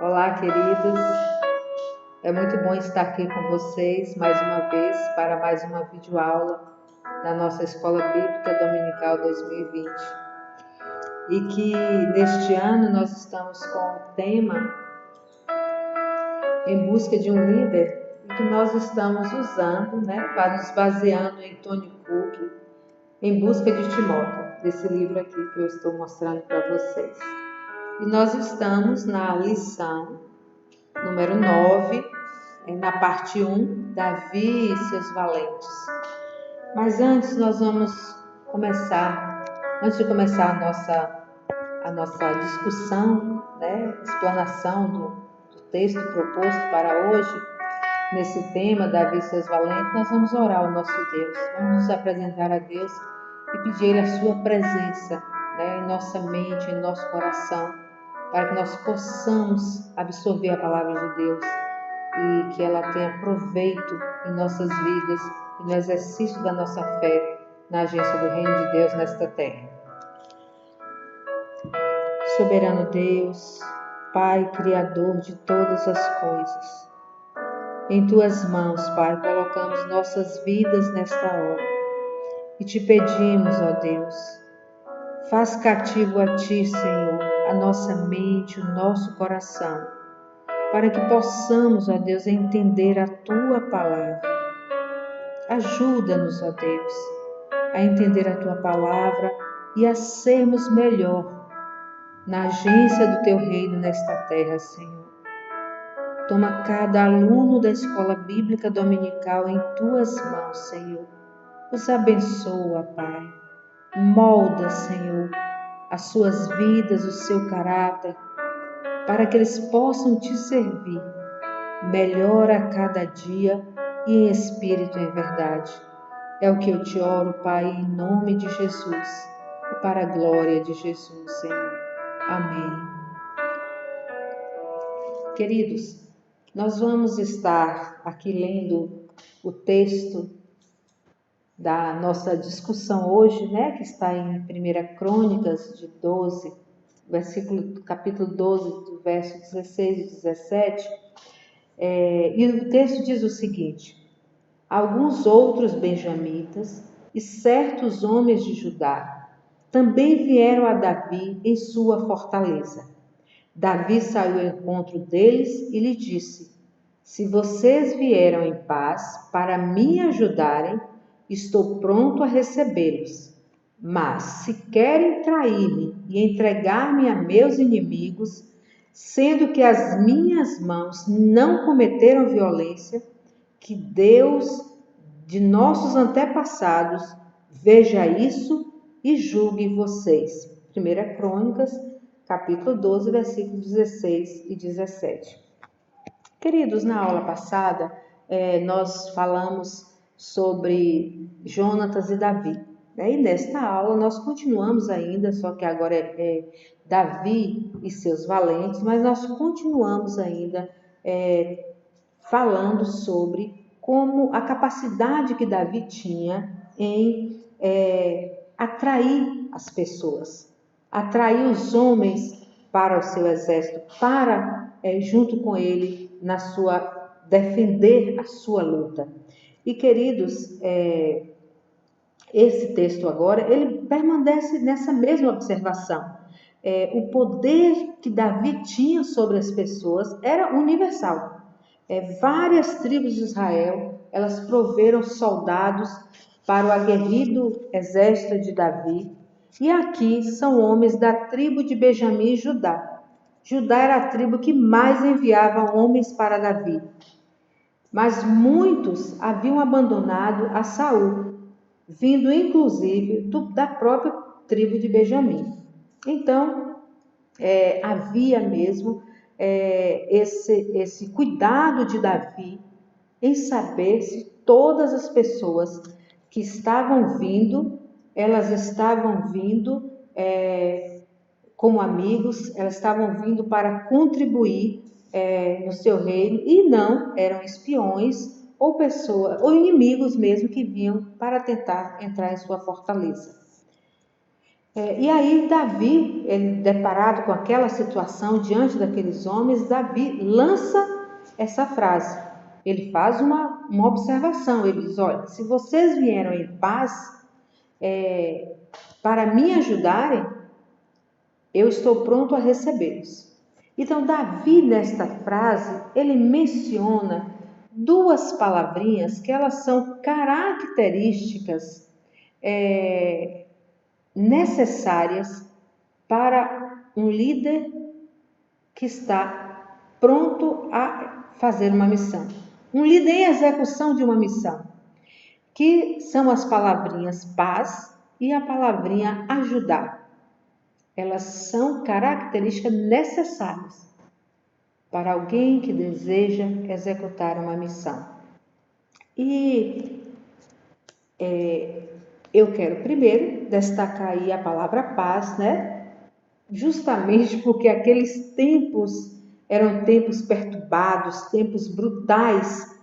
Olá, queridos. É muito bom estar aqui com vocês mais uma vez para mais uma videoaula da nossa Escola Bíblica Dominical 2020. E que neste ano nós estamos com o tema Em Busca de um Líder, e que nós estamos usando, para nos baseando em Tony Cook, Em Busca de Timóteo, desse livro aqui que eu estou mostrando para vocês. E nós estamos na lição número 9, na parte 1, Davi e seus valentes. Mas antes de começar a nossa discussão, explanação do texto proposto para hoje, nesse tema, Davi e seus valentes, nós vamos orar ao nosso Deus, vamos nos apresentar a Deus e pedir a sua presença em nossa mente, em nosso coração, para que nós possamos absorver a palavra de Deus e que ela tenha proveito em nossas vidas e no exercício da nossa fé na agência do Reino de Deus nesta terra. Soberano Deus, Pai Criador de todas as coisas, em Tuas mãos, Pai, colocamos nossas vidas nesta hora e Te pedimos, ó Deus, faz cativo a Ti, Senhor, a nossa mente, o nosso coração, para que possamos, ó Deus, entender a Tua palavra. Ajuda-nos, ó Deus, a entender a Tua palavra e a sermos melhor na agência do Teu reino nesta terra, Senhor. Toma cada aluno da Escola Bíblica Dominical em Tuas mãos, Senhor. Os abençoa, Pai. Molda, Senhor, as suas vidas, o seu caráter, para que eles possam Te servir melhor a cada dia e em espírito e em verdade. É o que eu Te oro, Pai, em nome de Jesus e para a glória de Jesus, Senhor. Amém. Queridos, nós vamos estar aqui lendo o texto da nossa discussão hoje, que está em 1 Crônicas de 12, capítulo 12, do verso 16 e 17. E o texto diz o seguinte: alguns outros benjamitas e certos homens de Judá também vieram a Davi em sua fortaleza. Davi saiu ao encontro deles e lhe disse: se vocês vieram em paz para me ajudarem, estou pronto a recebê-los. Mas se querem trair-me e entregar-me a meus inimigos, sendo que as minhas mãos não cometeram violência, que Deus de nossos antepassados veja isso e julgue vocês. 1 Crônicas, capítulo 12, versículos 16 e 17. Queridos, na aula passada, nós falamos sobre Jonatas e Davi. E nesta aula nós continuamos ainda, só que agora é Davi e seus valentes, mas nós continuamos ainda falando sobre como a capacidade que Davi tinha em atrair as pessoas, atrair os homens para o seu exército, para junto com ele defender a sua luta. E queridos, esse texto agora, ele permanece nessa mesma observação. O poder que Davi tinha sobre as pessoas era universal. Várias tribos de Israel, elas proveram soldados para o aguerrido exército de Davi. E aqui são homens da tribo de Benjamim e Judá. Judá era a tribo que mais enviava homens para Davi. Mas muitos haviam abandonado a Saul, vindo inclusive da própria tribo de Benjamim. Então, havia mesmo esse cuidado de Davi em saber se todas as pessoas que estavam vindo, elas estavam vindo como amigos, elas estavam vindo para contribuir no seu reino e não eram espiões ou pessoas ou inimigos mesmo que vinham para tentar entrar em sua fortaleza. E aí Davi, ele deparado com aquela situação diante daqueles homens, Davi lança essa frase. Ele faz uma observação, ele diz, olha, se vocês vieram em paz para me ajudarem, eu estou pronto a recebê-los. Então Davi, nesta frase, ele menciona duas palavrinhas que elas são características necessárias para um líder que está pronto a fazer uma missão. Um líder em execução de uma missão, que são as palavrinhas paz e a palavrinha ajudar. Elas são características necessárias para alguém que deseja executar uma missão. E eu quero primeiro destacar aí a palavra paz, né? Justamente porque aqueles tempos eram tempos perturbados, tempos brutais.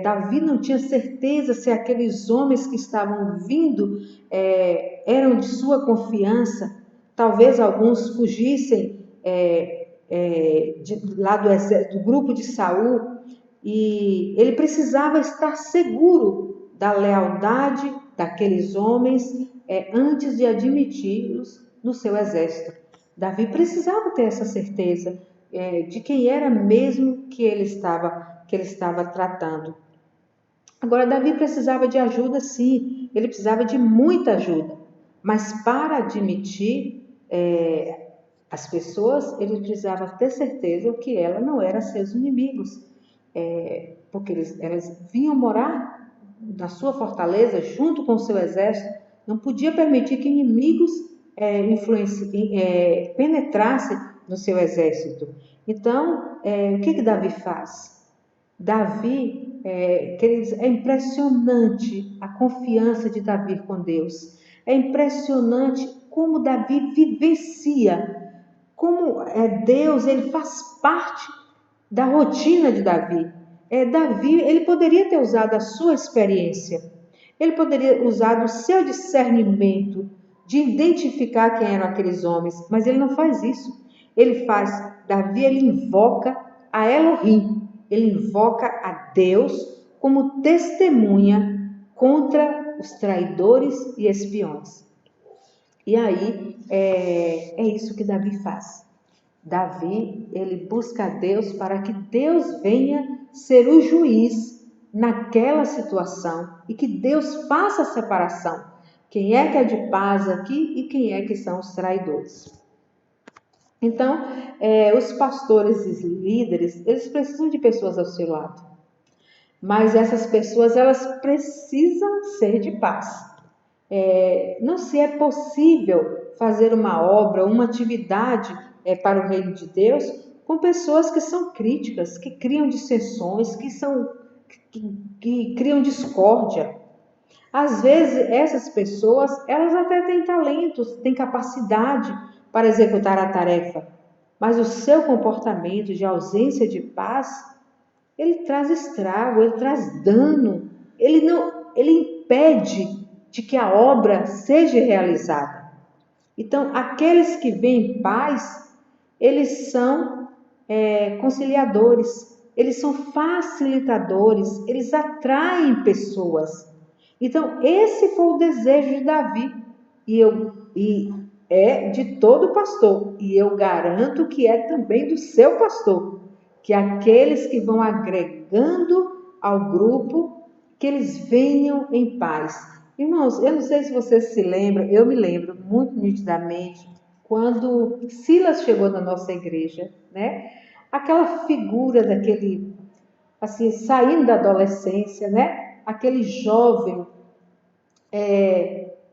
Davi não tinha certeza se aqueles homens que estavam vindo eram de sua confiança. Talvez alguns fugissem lá do grupo de Saul, e ele precisava estar seguro da lealdade daqueles homens antes de admiti-los no seu exército. Davi precisava ter essa certeza de quem era mesmo que ele estava tratando. Agora, Davi precisava de ajuda, sim, ele precisava de muita ajuda, mas para admitir as pessoas, ele precisava ter certeza que ela não eram seus inimigos, porque elas vinham morar na sua fortaleza junto com o seu exército, não podia permitir que inimigos penetrassem no seu exército. Então, o que Davi faz? Davi, é impressionante a confiança de Davi com Deus. É impressionante como Davi vivencia, como Deus, ele faz parte da rotina de Davi. Davi, ele poderia ter usado a sua experiência, ele poderia usar o seu discernimento de identificar quem eram aqueles homens, mas ele não faz isso. Davi, ele invoca a Elohim, ele invoca a Deus como testemunha contra os traidores e espiões. E aí, é isso que Davi faz. Davi, ele busca a Deus para que Deus venha ser o juiz naquela situação e que Deus faça a separação. Quem é que é de paz aqui e quem é que são os traidores. Então, os pastores e líderes, eles precisam de pessoas ao seu lado. Mas essas pessoas, elas precisam ser de paz. Não se é possível fazer uma obra, uma atividade para o reino de Deus com pessoas que são críticas, que criam dissensões, que criam discórdia. Às vezes essas pessoas, elas até têm talentos, têm capacidade para executar a tarefa, mas o seu comportamento de ausência de paz, ele traz estrago, ele traz dano, ele impede de que a obra seja realizada. Então, aqueles que veem paz, eles são conciliadores, eles são facilitadores, eles atraem pessoas. Então, esse foi o desejo de Davi, e é de todo pastor, e eu garanto que é também do seu pastor, que aqueles que vão agregando ao grupo, que eles venham em paz. Irmãos, eu não sei se vocês se lembram, eu me lembro muito nitidamente, quando Silas chegou na nossa igreja, né? Aquela figura daquele, assim, saindo da adolescência, né? Aquele jovem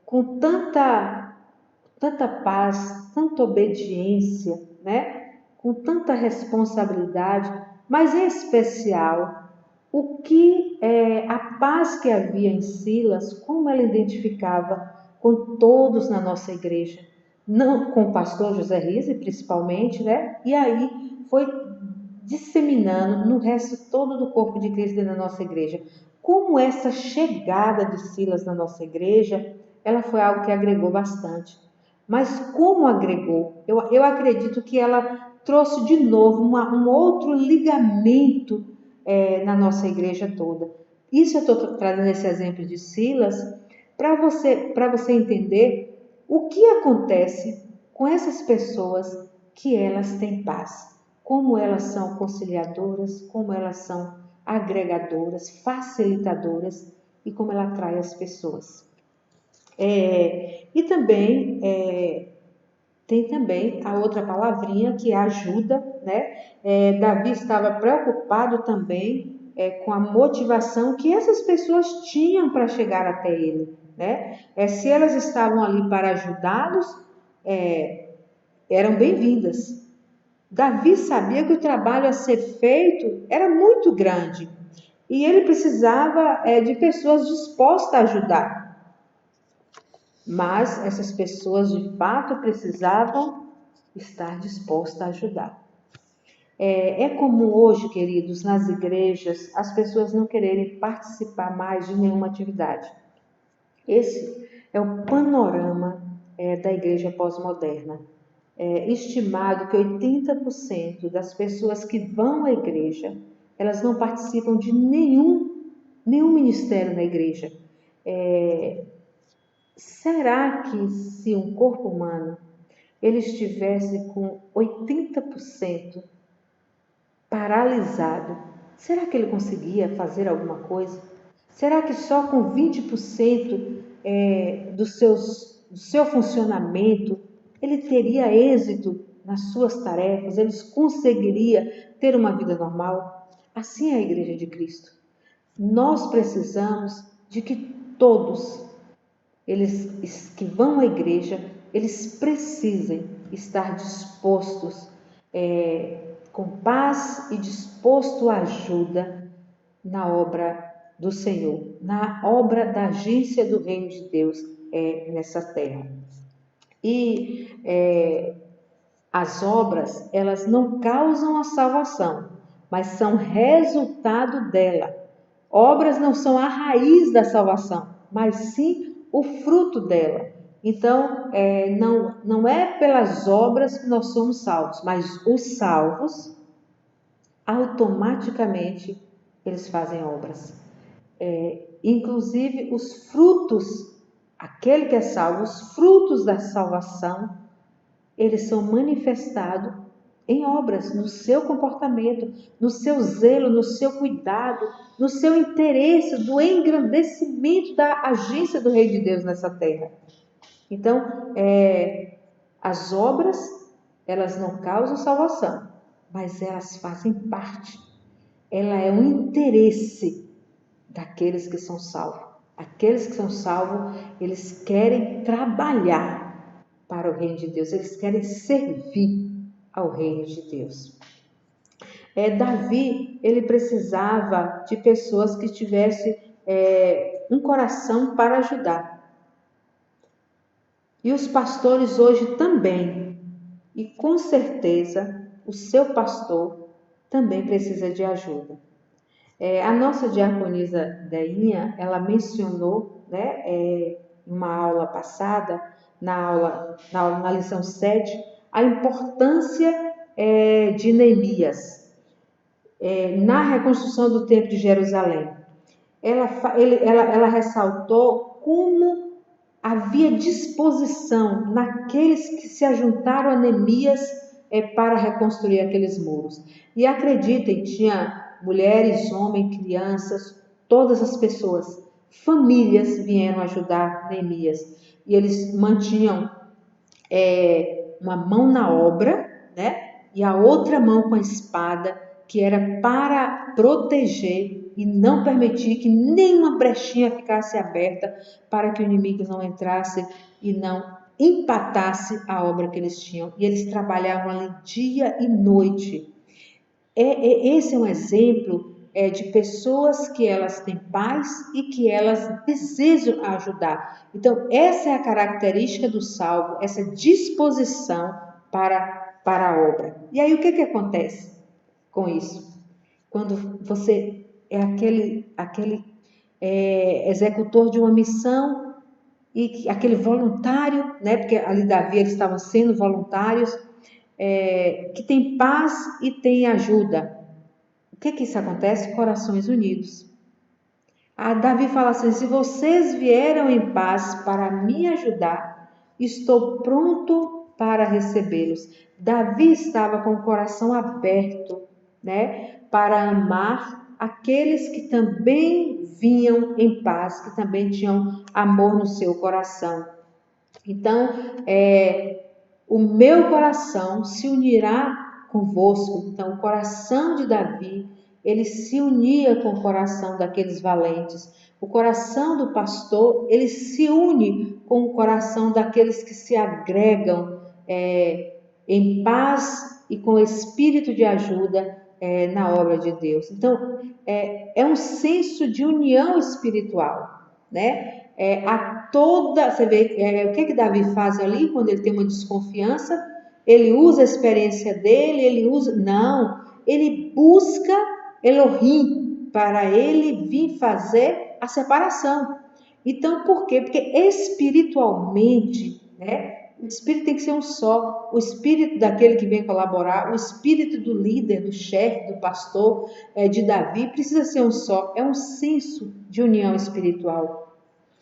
com tanta paz, tanta obediência, né? Com tanta responsabilidade, mas em especial a paz que havia em Silas, como ela identificava com todos na nossa igreja, não com o pastor José Rizzi principalmente, né? E aí foi disseminando no resto todo do corpo de Cristo na nossa igreja. Como essa chegada de Silas na nossa igreja, ela foi algo que agregou bastante. mas como agregou. Eu acredito que ela trouxe de novo um outro ligamento na nossa igreja toda. Isso eu estou trazendo esse exemplo de Silas para você entender o que acontece com essas pessoas que elas têm paz, como elas são conciliadoras, como elas são agregadoras, facilitadoras e como ela atrai as pessoas. E também tem também a outra palavrinha que é ajuda, né? Davi estava preocupado também com a motivação que essas pessoas tinham para chegar até ele, né? Se elas estavam ali para ajudá-los, eram bem-vindas. Davi sabia que o trabalho a ser feito era muito grande e ele precisava de pessoas dispostas a ajudar. Mas essas pessoas de fato precisavam estar dispostas a ajudar. É comum hoje, queridos, nas igrejas, as pessoas não quererem participar mais de nenhuma atividade. Esse é o panorama da igreja pós-moderna. Estimado que 80% das pessoas que vão à igreja, elas não participam de nenhum ministério na igreja. Será que se um corpo humano ele estivesse com 80% paralisado, será que ele conseguia fazer alguma coisa? Será que só com 20% do seu funcionamento ele teria êxito nas suas tarefas? Ele conseguiria ter uma vida normal? Assim é a Igreja de Cristo. Nós precisamos de que todos eles que vão à igreja, eles precisem estar dispostos, com paz e disposto à ajuda na obra do Senhor, na obra da agência do reino de Deus nessa terra. E as obras, elas não causam a salvação, mas são resultado dela. Obras não são a raiz da salvação, mas sim o fruto dela. Então, não é pelas obras que nós somos salvos, mas os salvos, automaticamente, eles fazem obras. Inclusive, os frutos, aquele que é salvo, os frutos da salvação, eles são manifestados em obras, no seu comportamento, no seu zelo, no seu cuidado, no seu interesse, do engrandecimento da agência do Rei de Deus nessa terra. Então, as obras, elas não causam salvação, mas elas fazem parte. Ela é um interesse daqueles que são salvos. Aqueles que são salvos, eles querem trabalhar para o reino de Deus, eles querem servir ao reino de Deus. Davi, ele precisava de pessoas que tivessem um coração para ajudar. E os pastores hoje também. E com certeza o seu pastor também precisa de ajuda. A nossa diaconisa Deinha, ela mencionou, né, em uma aula passada, na lição 7, a importância de Neemias na reconstrução do templo de Jerusalém. Ela ressaltou como havia disposição naqueles que se ajuntaram a Neemias para reconstruir aqueles muros. E acreditem, tinha mulheres, homens, crianças, todas as pessoas, famílias vieram ajudar Neemias. E eles mantinham uma mão na obra, né? E a outra mão com a espada, que era para proteger e não permitir que nenhuma brechinha ficasse aberta para que o inimigo não entrasse e não empatasse a obra que eles tinham. E eles trabalhavam ali dia e noite. Esse é um exemplo de pessoas que elas têm paz e que elas desejam ajudar. Então, essa é a característica do salvo, essa disposição para a obra. E aí, o que acontece com isso? Quando você é aquele executor de uma missão e aquele voluntário, né? Porque ali Davi eles estavam sendo voluntários, que tem paz e tem ajuda. O que isso acontece? Corações unidos. Davi fala assim: se vocês vieram em paz para me ajudar, estou pronto para recebê-los. Davi estava com o coração aberto, né, para amar aqueles que também vinham em paz, que também tinham amor no seu coração. Então, o meu coração se unirá convosco. Então, o coração de Davi, ele se unia com o coração daqueles valentes. O coração do pastor, ele se une com o coração daqueles que se agregam em paz e com espírito de ajuda na obra de Deus. Então, é um senso de união espiritual, né? Você vê, o que Davi faz ali quando ele tem uma desconfiança? Ele usa a experiência dele, ele busca Elohim para ele vir fazer a separação. Então, por quê? Porque espiritualmente, né? O espírito tem que ser um só. O espírito daquele que vem colaborar, o espírito do líder, do chefe, do pastor, de Davi, precisa ser um só. É um senso de união espiritual.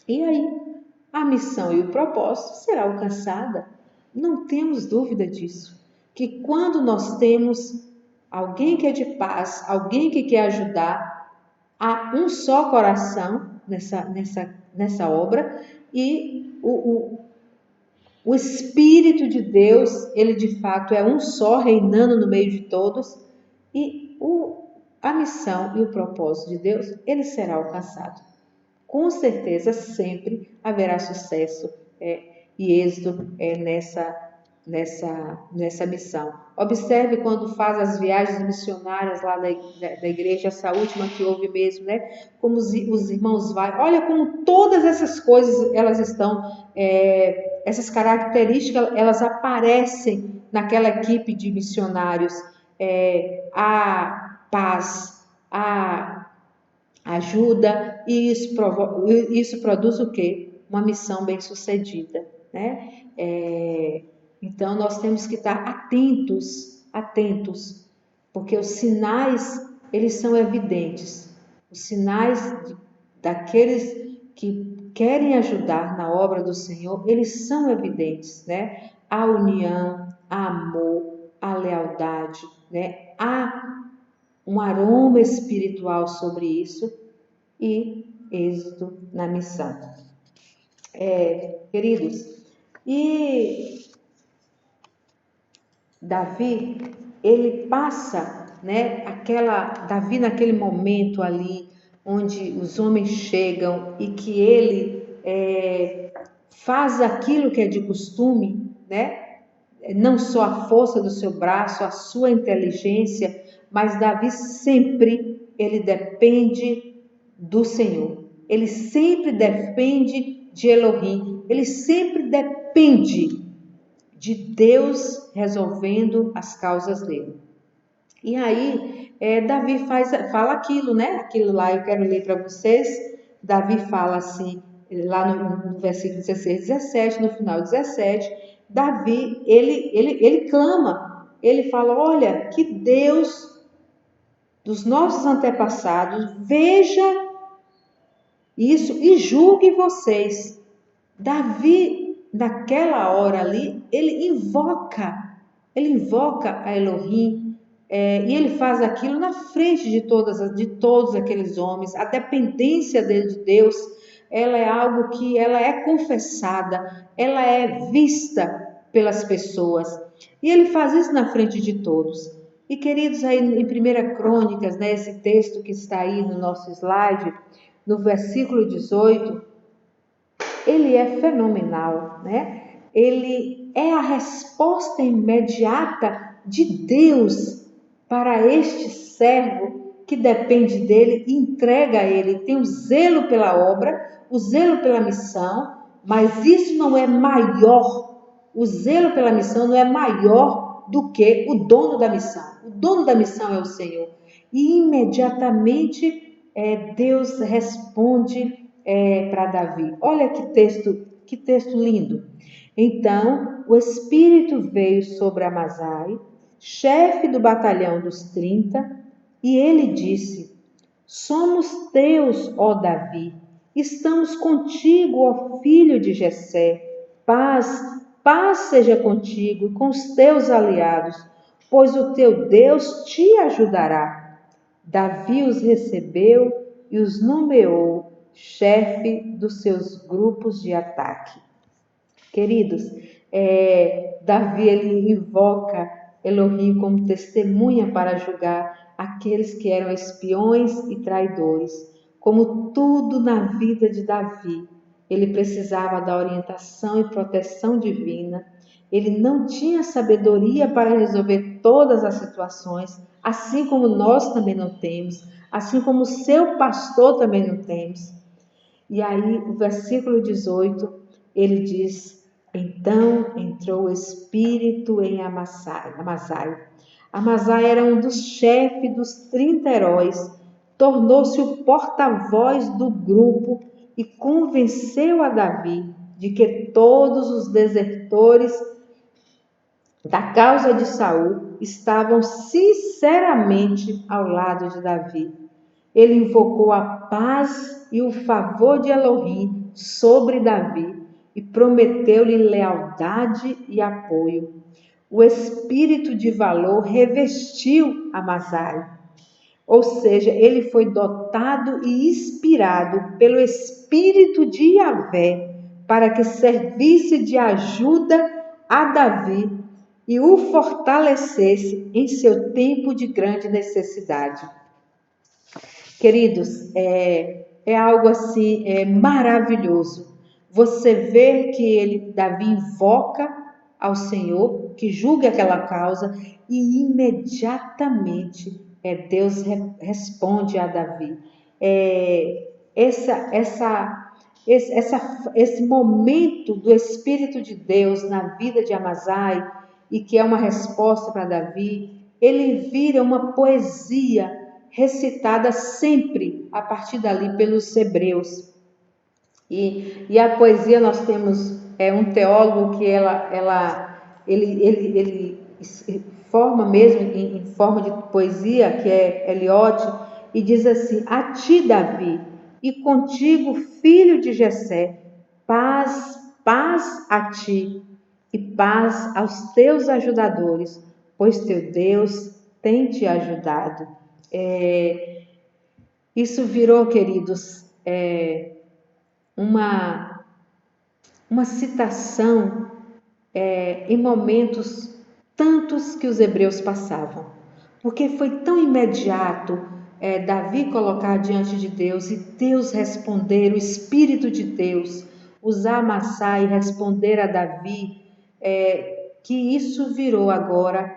E aí, a missão e o propósito será alcançada. Não temos dúvida disso. Que quando nós temos alguém que é de paz, alguém que quer ajudar, há um só coração nessa obra e o Espírito de Deus, ele de fato é um só, reinando no meio de todos, e a missão e o propósito de Deus, ele será alcançado. Com certeza sempre haverá sucesso e êxito nessa missão. Observe quando faz as viagens missionárias lá da igreja, essa última que houve mesmo, né? Como os irmãos vão. Olha como todas essas coisas, elas estão, essas características, elas aparecem naquela equipe de missionários. A paz, a ajuda, e isso produz o quê? Uma missão bem-sucedida, né? Então, nós temos que estar atentos, porque os sinais, eles são evidentes. Os sinais daqueles que querem ajudar na obra do Senhor, eles são evidentes, né? A união, a amor, a lealdade, né? Há um aroma espiritual sobre isso e êxito na missão. Queridos, e Davi, ele passa, né, Davi naquele momento ali, onde os homens chegam e que ele faz aquilo que é de costume, né? Não só a força do seu braço, a sua inteligência, mas Davi sempre, ele depende do Senhor. Ele sempre depende de Elohim. Ele sempre depende de Deus resolvendo as causas dele. E aí, Davi fala aquilo, né? Aquilo lá eu quero ler para vocês. Davi fala assim, lá no versículo 16, 17, no final 17, Davi, ele clama, ele fala: olha, que Deus dos nossos antepassados veja isso e julgue vocês. Davi, naquela hora ali, ele invoca a Elohim, e ele faz aquilo na frente de todos aqueles homens. A dependência de Deus, ela é algo que ela é confessada, ela é vista pelas pessoas. E ele faz isso na frente de todos. E queridos, aí em 1 Crônicas, né, esse texto que está aí no nosso slide, no versículo 18, ele é fenomenal, né? Ele é a resposta imediata de Deus para este servo que depende dele e entrega a ele. Tem o zelo pela obra, o zelo pela missão, mas isso não é maior. O zelo pela missão não é maior do que o dono da missão. O dono da missão é o Senhor. E imediatamente Deus responde para Davi. Olha que texto Que texto lindo! Então o Espírito veio sobre Amazai, chefe do batalhão dos 30, e ele disse: somos teus, ó Davi, estamos contigo, ó filho de Jessé. Paz seja contigo e com os teus aliados, pois o teu Deus te ajudará. Davi os recebeu e os nomeou chefe dos seus grupos de ataque. Queridos, Davi ele invoca Elohim como testemunha para julgar aqueles que eram espiões e traidores. Como tudo na vida de Davi, ele precisava da orientação e proteção divina. Ele não tinha sabedoria para resolver todas as situações, assim como nós também não temos, assim como o seu pastor também não temos. E aí, o versículo 18, ele diz: então entrou o Espírito em Amazai. Amazai era um dos chefes dos 30 heróis, tornou-se o porta-voz do grupo e convenceu a Davi de que todos os desertores da causa de Saul estavam sinceramente ao lado de Davi. Ele invocou a paz e o favor de Elohim sobre Davi e prometeu-lhe lealdade e apoio. O espírito de valor revestiu Amazai, ou seja, ele foi dotado e inspirado pelo espírito de Yahvé para que servisse de ajuda a Davi e o fortalecesse em seu tempo de grande necessidade. Queridos, é algo assim maravilhoso. Você vê que Davi invoca ao Senhor, que julgue aquela causa, e imediatamente Deus responde a Davi. Esse momento do Espírito de Deus na vida de Amazai, e que é uma resposta para Davi, ele vira uma poesia recitada sempre a partir dali pelos hebreus. E a poesia, nós temos um teólogo que ele forma mesmo em forma de poesia, que é Eliot, e diz assim: a ti, Davi, e contigo, filho de Jessé, paz a ti e paz aos teus ajudadores, pois teu Deus tem te ajudado. Isso virou, queridos, uma citação em momentos tantos que os hebreus passavam, porque foi tão imediato Davi colocar diante de Deus e Deus responder, o Espírito de Deus usar Amazai e responder a Davi, que isso virou agora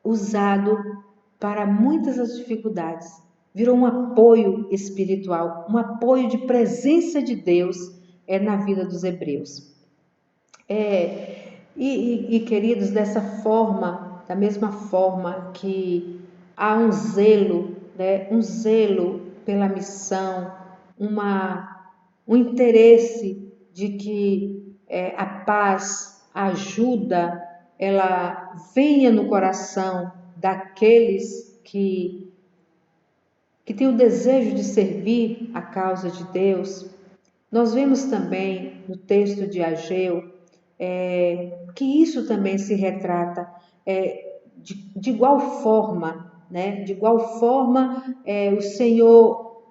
usado para muitas das dificuldades. Virou um apoio espiritual, um apoio de presença de Deus na vida dos hebreus. Queridos, dessa forma, da mesma forma que há um zelo, um zelo pela missão, um interesse de que a paz, a ajuda, ela venha no coração daqueles que têm o desejo de servir a causa de Deus. Nós vemos também no texto de Ageu que isso também se retrata de igual forma, De igual forma, o Senhor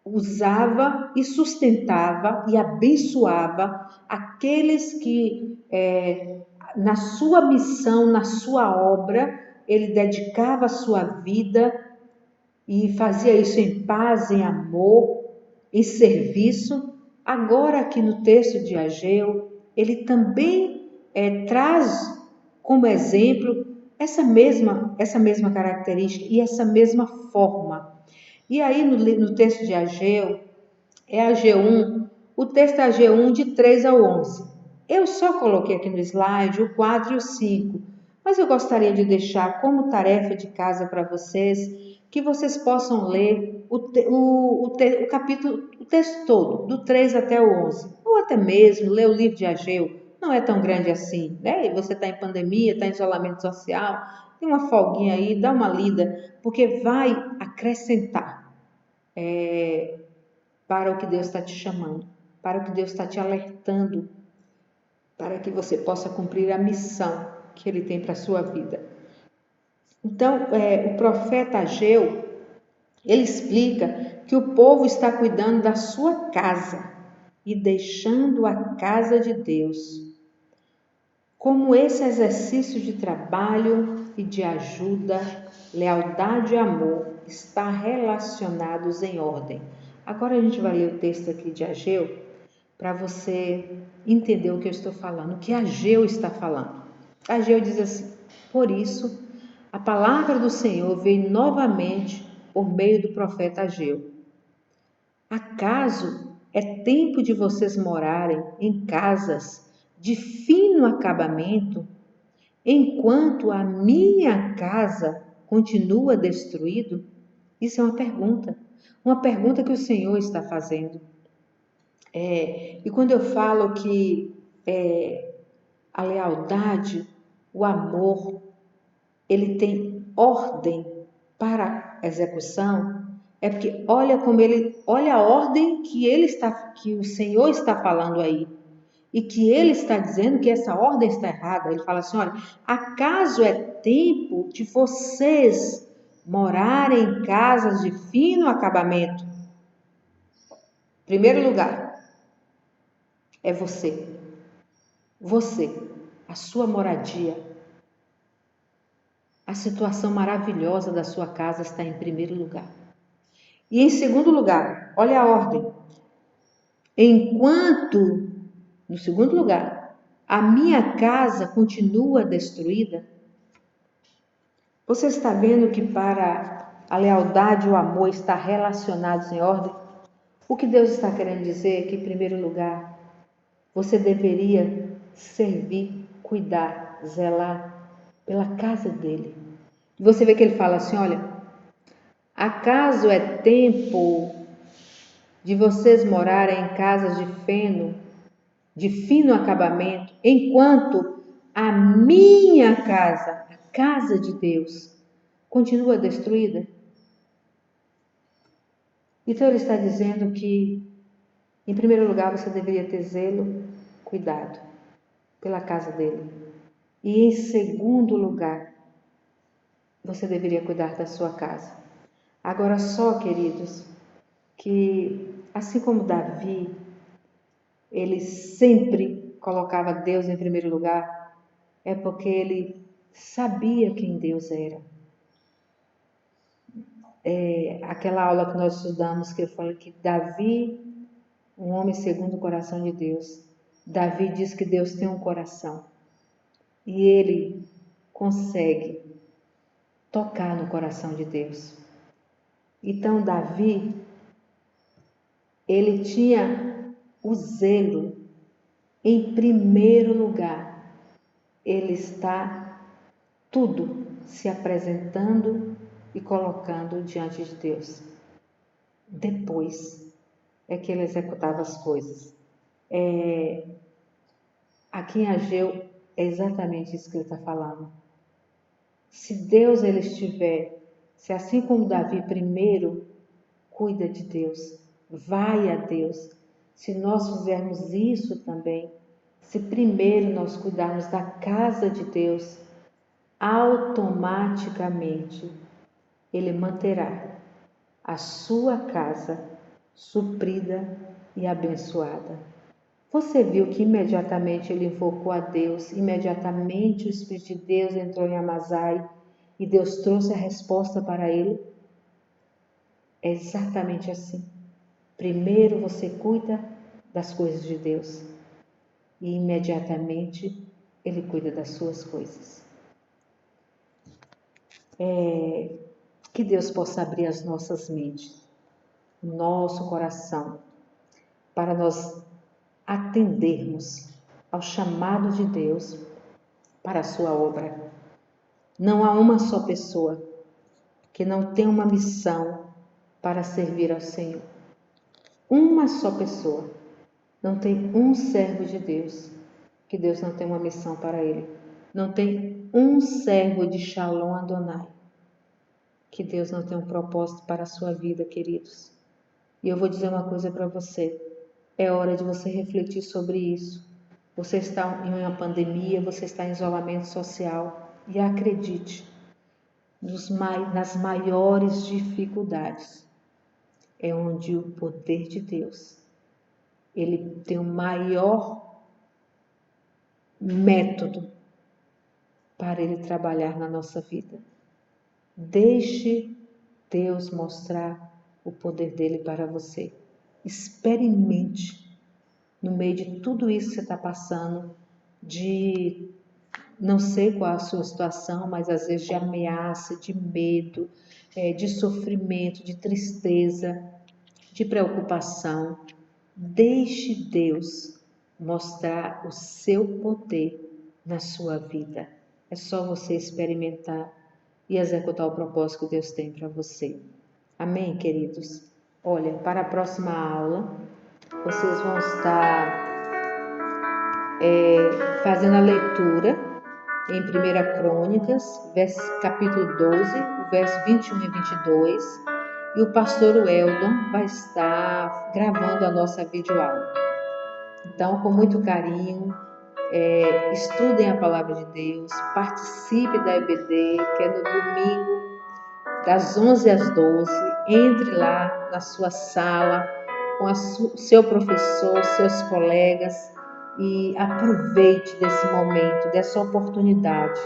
usava e sustentava e abençoava aqueles que na sua missão, na sua obra, ele dedicava a sua vida e fazia isso em paz, em amor, em serviço. Agora, aqui no texto de Ageu, ele também traz como exemplo essa mesma característica e essa mesma forma. E aí, no texto de Ageu, Ageu 1, o texto é Ageu 1, de 3 ao 11. Eu só coloquei aqui no slide o 4 e o 5, mas eu gostaria de deixar como tarefa de casa para vocês, que vocês possam ler o capítulo, o texto todo, do 3 até o 11, ou levanta mesmo, lê o livro de Ageu, não é tão grande assim, né? E você está em pandemia, está em isolamento social, tem uma folguinha aí, dá uma lida, porque vai acrescentar para o que Deus está te chamando, para o que Deus está te alertando, para que você possa cumprir a missão que Ele tem para a sua vida. Então, o profeta Ageu, ele explica que o povo está cuidando da sua casa e deixando a casa de Deus. Como esse exercício de trabalho e de ajuda, lealdade e amor está relacionados em ordem. Agora a gente vai ler o texto aqui de Ageu para você entender o que eu estou falando, o que Ageu está falando. Ageu diz assim: por isso, a palavra do Senhor veio novamente por meio do profeta Ageu. Acaso é tempo de vocês morarem em casas de fino acabamento, enquanto a minha casa continua destruída? Isso é uma pergunta que o Senhor está fazendo. E quando eu falo que a lealdade, o amor, ele tem ordem para execução, é porque olha a ordem que o Senhor está falando aí. E que ele está dizendo que essa ordem está errada. Ele fala assim: olha, acaso é tempo de vocês morarem em casas de fino acabamento? Primeiro lugar, é você. Você, a sua moradia, a situação maravilhosa da sua casa está em primeiro lugar. E em segundo lugar, olha a ordem. No segundo lugar, a minha casa continua destruída. Você está vendo que para a lealdade e o amor estar relacionados em ordem? O que Deus está querendo dizer é que, em primeiro lugar, você deveria servir, cuidar, zelar pela casa dele. E você vê que ele fala assim: olha, acaso é tempo de vocês morarem em casas de fino acabamento, enquanto a minha casa, a casa de Deus, continua destruída? Então ele está dizendo que, em primeiro lugar, você deveria ter zelo, cuidado pela casa dele. E em segundo lugar, você deveria cuidar da sua casa. Agora só, queridos, que assim como Davi, ele sempre colocava Deus em primeiro lugar, é porque ele sabia quem Deus era. Aquela aula que nós estudamos, que eu falei que Davi, um homem segundo o coração de Deus, Davi diz que Deus tem um coração e ele consegue tocar no coração de Deus. Então Davi, ele tinha o zelo em primeiro lugar. Ele está tudo se apresentando e colocando diante de Deus. Depois é que ele executava as coisas. Aqui em Ageu é exatamente isso que ele está falando. Se Deus ele estiver, se assim como Davi primeiro cuida de Deus, vai a Deus, se nós fizermos isso também, se primeiro nós cuidarmos da casa de Deus, automaticamente Ele manterá a sua casa suprida e abençoada. Você viu que imediatamente ele invocou a Deus, imediatamente o Espírito de Deus entrou em Amazai e Deus trouxe a resposta para ele? É exatamente assim. Primeiro você cuida das coisas de Deus e imediatamente ele cuida das suas coisas. Que Deus possa abrir as nossas mentes, o nosso coração, para nós atendermos ao chamado de Deus para a sua obra. Não há uma só pessoa que não tem uma missão para servir ao Senhor. Uma só pessoa. Não tem um servo de Deus que Deus não tem uma missão para ele. Não tem um servo de Shalom Adonai que Deus não tem um propósito para a sua vida, queridos. E eu vou dizer uma coisa para você. É hora de você refletir sobre isso. Você está em uma pandemia, você está em isolamento social. E acredite, nas maiores dificuldades é onde o poder de Deus, ele tem o maior método para ele trabalhar na nossa vida. Deixe Deus mostrar o poder dele para você. Experimente no meio de tudo isso que você está passando, de não sei qual a sua situação, mas às vezes de ameaça, de medo, de sofrimento, de tristeza, de preocupação. Deixe Deus mostrar o seu poder na sua vida. É só você experimentar e executar o propósito que Deus tem para você. Amém, queridos? Olha, para a próxima aula, vocês vão estar fazendo a leitura em 1 Crônicas, capítulo 12, o verso 21 e 22, e o pastor Weldon vai estar gravando a nossa videoaula. Então, com muito carinho, estudem a palavra de Deus, participe da EBD, que é no domingo, das 11 às 12, entre lá na sua sala, com seu professor, seus colegas, e aproveite desse momento, dessa oportunidade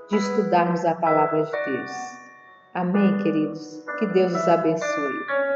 de estudarmos a palavra de Deus. Amém, queridos? Que Deus os abençoe.